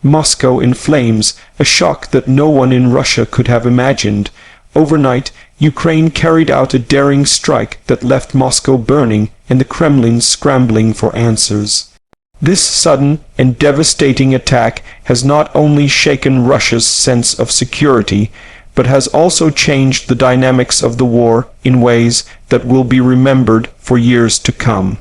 Moscow in flames, a shock that no one in Russia could have imagined. Overnight, Ukraine carried out a daring strike that left Moscow burning and the Kremlin scrambling for answers. This sudden and devastating attack has not only shaken Russia's sense of security, but has also changed the dynamics of the war in ways that will be remembered for years to come.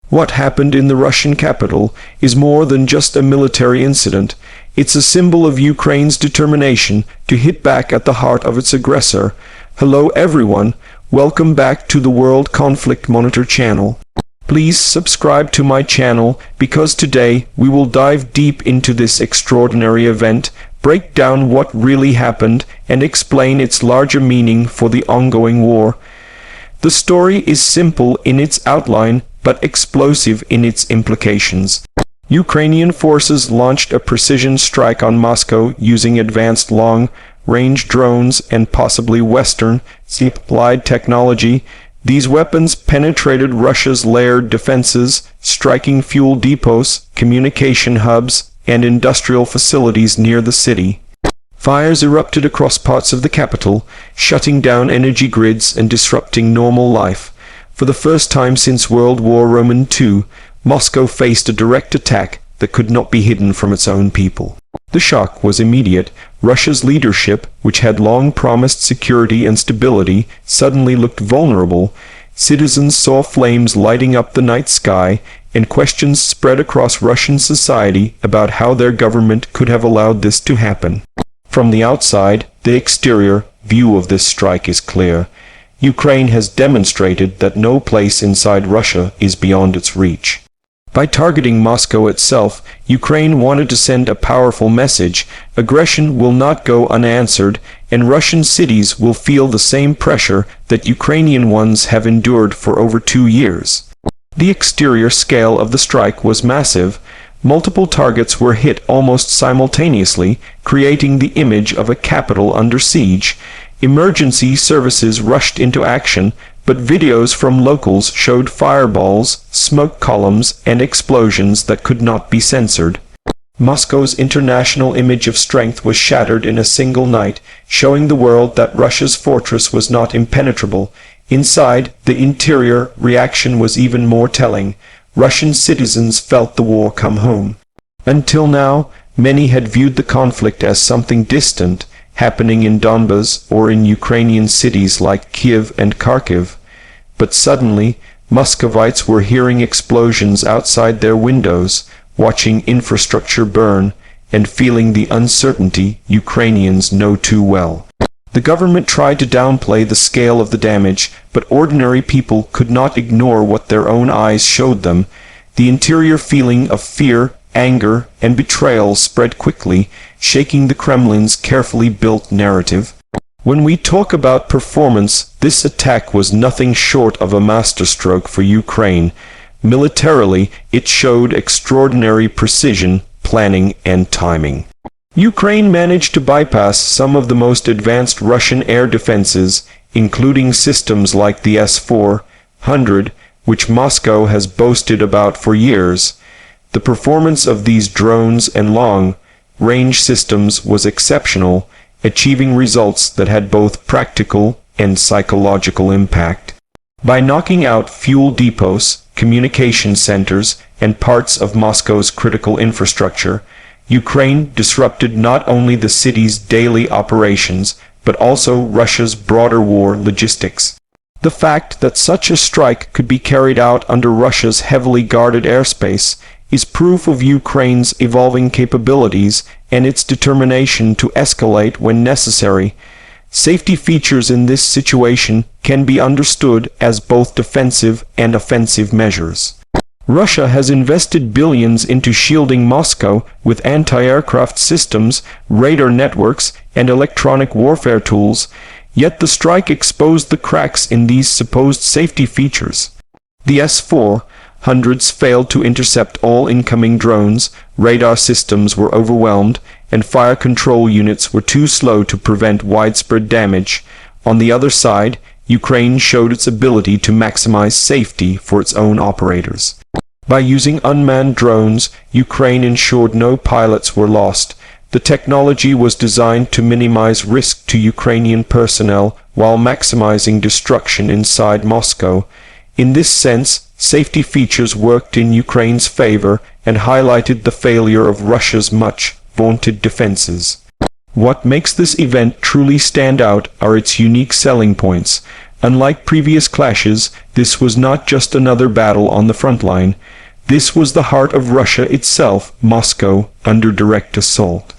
What happened in the Russian capital is more than just a military incident. It's a symbol of Ukraine's determination to hit back at the heart of its aggressor. Hello everyone, welcome back to the World Conflict Monitor channel. Please subscribe to my channel because today we will dive deep into this extraordinary event, break down what really happened, and explain its larger meaning for the ongoing war. The story is simple in its outline, but explosive in its implications. Ukrainian forces launched a precision strike on Moscow using advanced long-range drones and possibly Western-supplied technology. These weapons penetrated Russia's layered defenses, striking fuel depots, communication hubs, and industrial facilities near the city. Fires erupted across parts of the capital, shutting down energy grids and disrupting normal life. For the first time since World War II, Moscow faced a direct attack that could not be hidden from its own people. The shock was immediate. Russia's leadership, which had long promised security and stability, suddenly looked vulnerable. Citizens saw flames lighting up the night sky, and questions spread across Russian society about how their government could have allowed this to happen. From the outside, the exterior view of this strike is clear. Ukraine has demonstrated that no place inside Russia is beyond its reach. By targeting Moscow itself, Ukraine wanted to send a powerful message. Aggression will not go unanswered, and Russian cities will feel the same pressure that Ukrainian ones have endured for over 2 years. The exterior scale of the strike was massive. Multiple targets were hit almost simultaneously, creating the image of a capital under siege. Emergency services rushed into action, but videos from locals showed fireballs, smoke columns, and explosions that could not be censored. Moscow's international image of strength was shattered in a single night, showing the world that Russia's fortress was not impenetrable. Inside, the interior reaction was even more telling. Russian citizens felt the war come home. Until now, many had viewed the conflict as something distant, happening in Donbas or in Ukrainian cities like Kiev and Kharkiv. But suddenly, Muscovites were hearing explosions outside their windows, watching infrastructure burn, and feeling the uncertainty Ukrainians know too well. The government tried to downplay the scale of the damage, but ordinary people could not ignore what their own eyes showed them. The interior feeling of fear, anger, and betrayal spread quickly, shaking the Kremlin's carefully built narrative. When we talk about performance, this attack was nothing short of a masterstroke for Ukraine. Militarily, it showed extraordinary precision, planning, and timing. Ukraine managed to bypass some of the most advanced Russian air defenses, including systems like the S-400, which Moscow has boasted about for years. The performance of these drones and long-range systems was exceptional, achieving results that had both practical and psychological impact. By knocking out fuel depots, communication centers, and parts of Moscow's critical infrastructure, Ukraine disrupted not only the city's daily operations, but also Russia's broader war logistics. The fact that such a strike could be carried out under Russia's heavily guarded airspace is proof of Ukraine's evolving capabilities and its determination to escalate when necessary. Safety features in this situation can be understood as both defensive and offensive measures. Russia has invested billions into shielding Moscow with anti-aircraft systems, radar networks, and electronic warfare tools, yet the strike exposed the cracks in these supposed safety features. The S-400s failed to intercept all incoming drones, radar systems were overwhelmed, and fire control units were too slow to prevent widespread damage. On the other side, Ukraine showed its ability to maximize safety for its own operators. By using unmanned drones, Ukraine ensured no pilots were lost. The technology was designed to minimize risk to Ukrainian personnel while maximizing destruction inside Moscow. In this sense, safety features worked in Ukraine's favor and highlighted the failure of Russia's much-vaunted defenses. What makes this event truly stand out are its unique selling points. Unlike previous clashes, this was not just another battle on the front line. This was the heart of Russia itself, Moscow, under direct assault.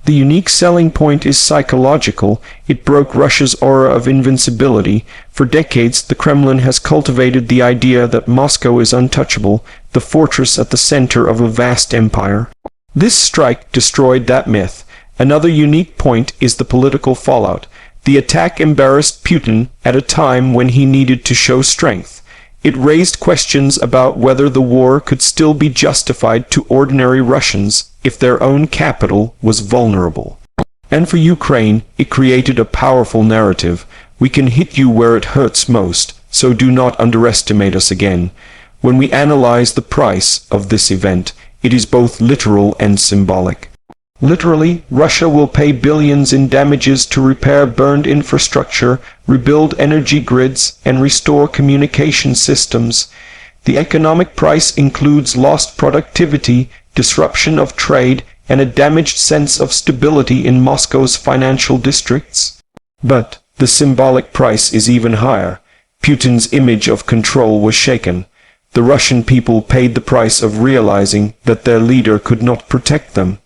The unique selling point is psychological. It broke Russia's aura of invincibility. For decades, the Kremlin has cultivated the idea that Moscow is untouchable, the fortress at the center of a vast empire. This strike destroyed that myth. Another unique point is the political fallout. The attack embarrassed Putin at a time when he needed to show strength. It raised questions about whether the war could still be justified to ordinary Russians if their own capital was vulnerable. And for Ukraine, it created a powerful narrative. We can hit you where it hurts most, so do not underestimate us again. When we analyze the price of this event, it is both literal and symbolic. Literally, Russia will pay billions in damages to repair burned infrastructure, rebuild energy grids, and restore communication systems. The economic price includes lost productivity, disruption of trade, and a damaged sense of stability in Moscow's financial districts. But the symbolic price is even higher. Putin's image of control was shaken. The Russian people paid the price of realizing that their leader could not protect them.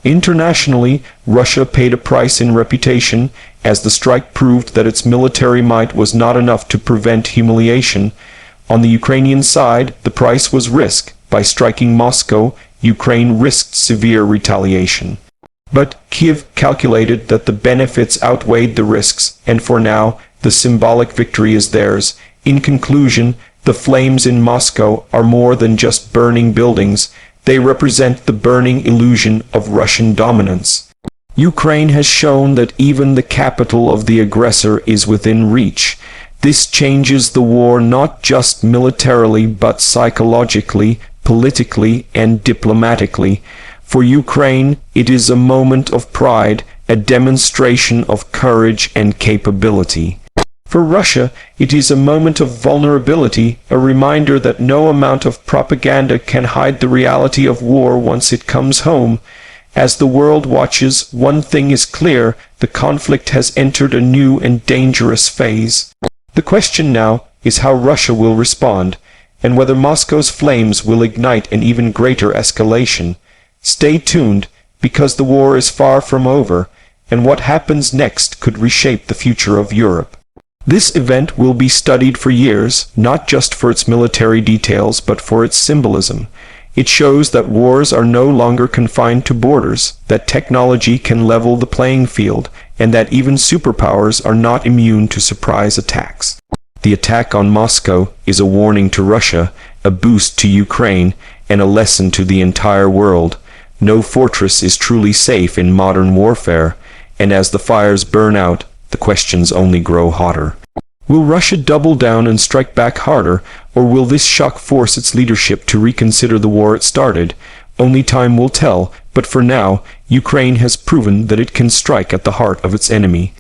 Internationally, Russia paid a price in reputation, as the strike proved that its military might was not enough to prevent humiliation. On the Ukrainian side, the price was risk. By striking Moscow, Ukraine risked severe retaliation. But Kiev calculated that the benefits outweighed the risks, and for now, the symbolic victory is theirs. In conclusion, the flames in Moscow are more than just burning buildings. They represent the burning illusion of Russian dominance. Ukraine has shown that even the capital of the aggressor is within reach. This changes the war not just militarily but psychologically, politically, and diplomatically. For Ukraine, it is a moment of pride, a demonstration of courage and capability. For Russia, it is a moment of vulnerability, a reminder that no amount of propaganda can hide the reality of war once it comes home. As the world watches, one thing is clear: the conflict has entered a new and dangerous phase. The question now is how Russia will respond, and whether Moscow's flames will ignite an even greater escalation. Stay tuned, because the war is far from over, and what happens next could reshape the future of Europe. This event will be studied for years, not just for its military details, but for its symbolism. It shows that wars are no longer confined to borders, that technology can level the playing field, and that even superpowers are not immune to surprise attacks. The attack on Moscow is a warning to Russia, a boost to Ukraine, and a lesson to the entire world. No fortress is truly safe in modern warfare, and as the fires burn out, the questions only grow hotter. Will Russia double down and strike back harder, or will this shock force its leadership to reconsider the war it started? Only time will tell, but for now, Ukraine has proven that it can strike at the heart of its enemy.